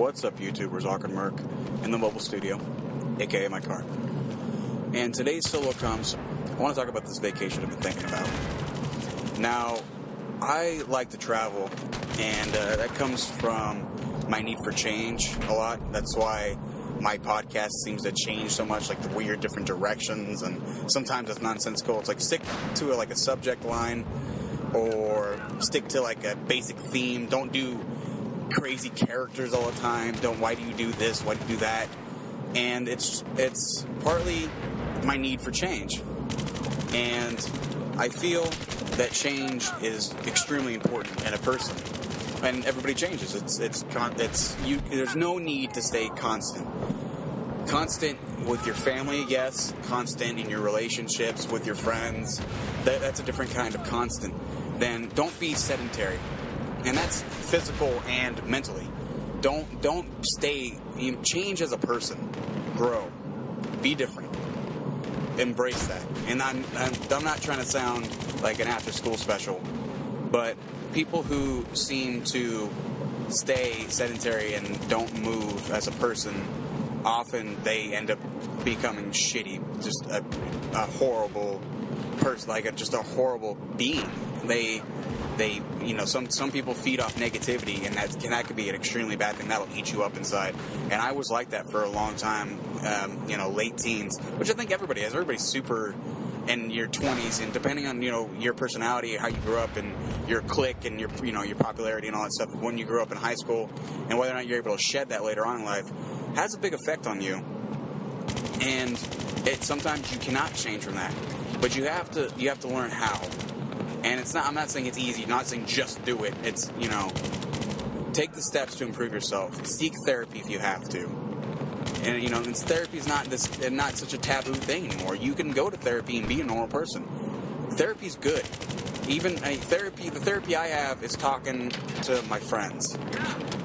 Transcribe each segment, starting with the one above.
What's up, YouTubers? Awkward Merc in the mobile studio, aka my car. And today's solo comes. I want to talk about this vacation I've been thinking about. Now, I like to travel, and that comes from my need for change a lot. That's why my podcast seems to change so much, like the weird different directions, and sometimes it's nonsensical. It's like stick to a subject line, or stick to like a basic theme. Don't do crazy characters all the time. Why do you do this? Why do you do that? And it's partly my need for change. And I feel that change is extremely important in a person. And everybody changes. There's no need to stay constant. Constant with your family, yes. Constant in your relationships with your friends. That's a different kind of constant. Then don't be sedentary. And that's physical and mentally. Don't stay. Change as a person. Grow. Be different. Embrace that. And I'm not trying to sound like an after-school special, but people who seem to stay sedentary and don't move as a person, often they end up becoming shitty, just a horrible person, just a horrible being. Some people feed off negativity, and that could be an extremely bad thing. That'll eat you up inside. And I was like that for a long time, late teens, which I think everybody is. Everybody's super in your 20s, and depending on, your personality, how you grew up, and your clique, and your popularity and all that stuff, when you grew up in high school, and whether or not you're able to shed that later on in life, has a big effect on you. And sometimes you cannot change from that, but you have to learn how. And I'm not saying it's easy. I'm not saying just do it. It's, take the steps to improve yourself. Seek therapy if you have to. And, therapy is not such a taboo thing anymore. You can go to therapy and be a normal person. Therapy's good. Even the therapy I have is talking to my friends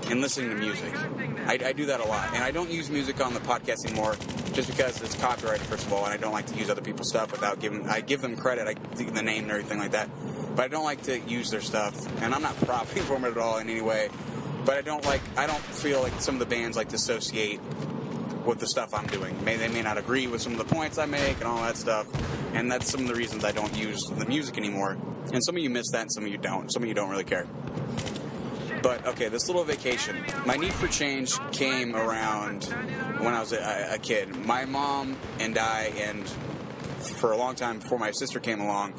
and listening to music. I do that a lot. And I don't use music on the podcast anymore just because it's copyrighted, first of all, and I don't like to use other people's stuff I give them credit, I give the name and everything like that, but I don't like to use their stuff, and I'm not profiting from it at all in any way, but I don't feel like some of the bands like to associate with the stuff I'm doing. They may not agree with some of the points I make and all that stuff, and that's some of the reasons I don't use the music anymore. And some of you miss that, and some of you don't. Some of you don't really care. But, okay, this little vacation. My need for change came around when I was a kid. My mom and I, and for a long time before my sister came along,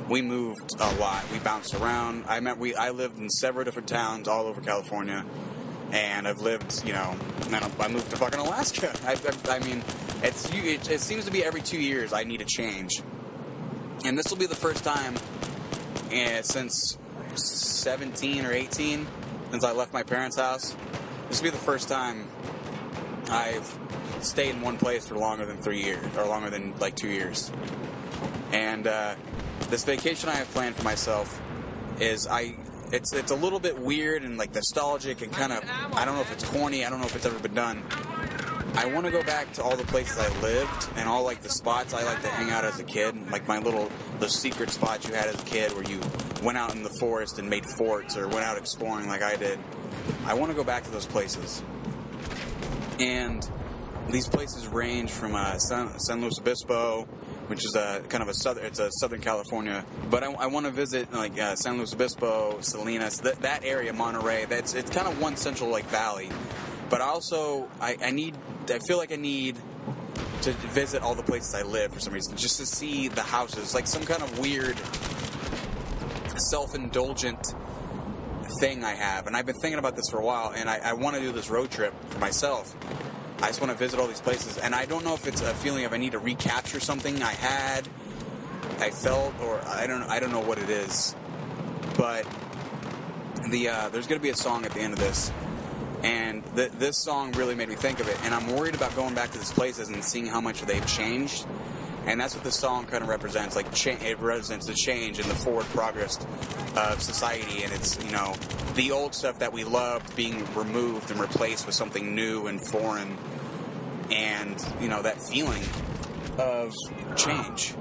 we moved a lot. We bounced around. I lived in several different towns all over California. And I've lived, I moved to fucking Alaska. It seems to be every 2 years I need a change. And this will be the first time since 17 or 18, since I left my parents' house. This will be the first time I've stayed in one place for longer than 3 years, or longer than 2 years. And this vacation I have planned for myself is It's a little bit weird and nostalgic and kind of, I don't know if it's corny, I don't know if it's ever been done. I want to go back to all the places I lived and all the spots I like to hang out as a kid, like the secret spots you had as a kid where you went out in the forest and made forts or went out exploring like I did. I want to go back to those places. And these places range from San Luis Obispo, which is a Southern California, but I want to visit San Luis Obispo, Salinas, that area, Monterey. It's kind of one central valley, but also I feel like I need to visit all the places I live for some reason, just to see the houses, like some kind of weird self-indulgent thing I have. And I've been thinking about this for a while, and I want to do this road trip for myself. I just want to visit all these places, and I don't know if it's a feeling of I need to recapture something I felt, or I don't know what it is. But there's going to be a song at the end of this, and this song really made me think of it, and I'm worried about going back to these places and seeing how much they've changed, and that's what this song kind of represents. It represents the change and the forward progress of society, and it's, the old stuff that we loved being removed and replaced with something new and foreign, and, that feeling of change.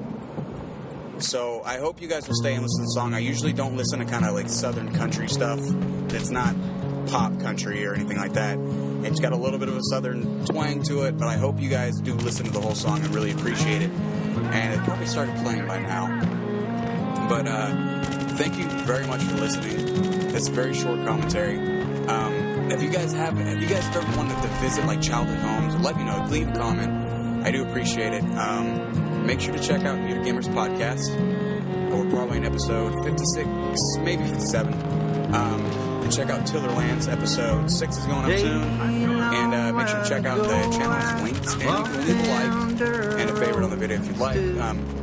So I hope you guys will stay and listen to the song. I usually don't listen to kind of southern country stuff. It's not pop country or anything like that. It's got a little bit of a southern twang to it, but I hope you guys do listen to the whole song and really appreciate it. And it probably started playing by now. But thank you very much for listening. It's a very short commentary. If you guys have ever wanted to visit like childhood homes, let me know. Leave a comment. I do appreciate it. Make sure to check out Muted Gamers Podcast. We're probably in episode 56, maybe 57. And check out Tillerlands. Episode 6 is going up soon. And make sure to check out the channel's links. And you can leave a like and a favorite on the video if you'd like.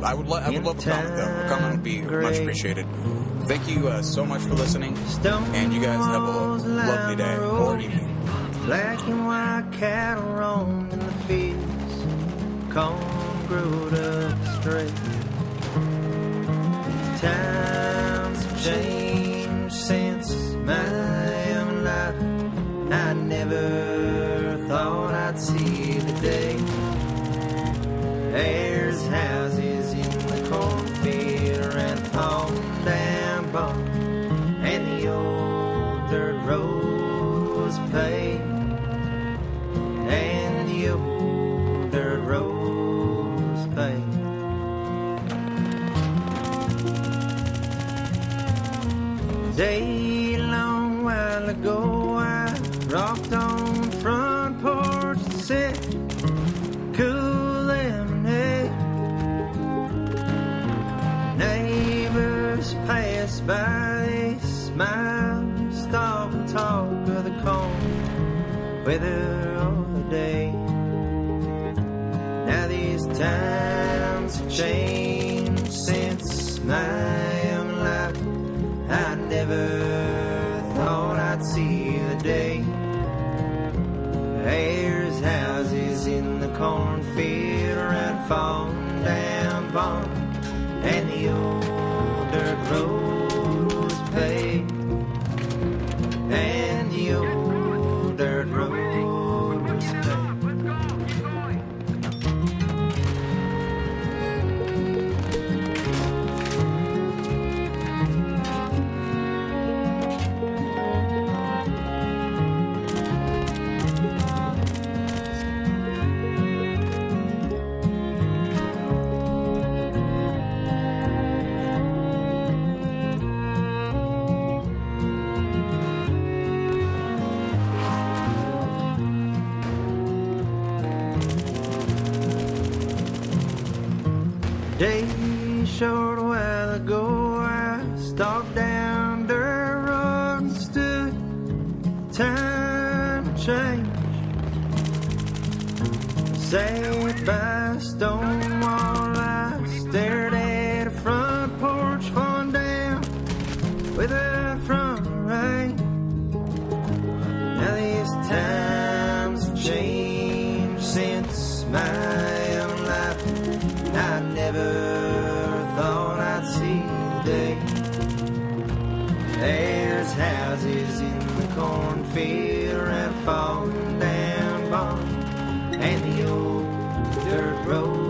I would love a comment, though. A comment would be much appreciated. Thank you so much for listening. And you guys have a lovely day or evening. Black and white cattle roam in the fields, corn growed up straight. Times have changed since my young life. I never thought I'd see the day. There's houses in the cornfield and on down barn, and the old dirt road was paved, and the old dirt road was paved. Day long while ago I rocked on the front porch and said, cool lemonade. Neighbors pass by, they smile, stop and talk of the corn, weather of the day. Now these times have changed since my young life. I never thought I'd see the day. There's houses in the cornfield around falling down barn, and the old dirt road was paved, and the old dirt road was paved. Day short a while ago, I stopped down dirt road and stood. Time to change. Sat by a stone wall, I stared at a front porch falling down without from the rain. Now these times have changed since my own life. I never thought I'd see the day. There's houses in the cornfield and falling down barn, and the old dirt road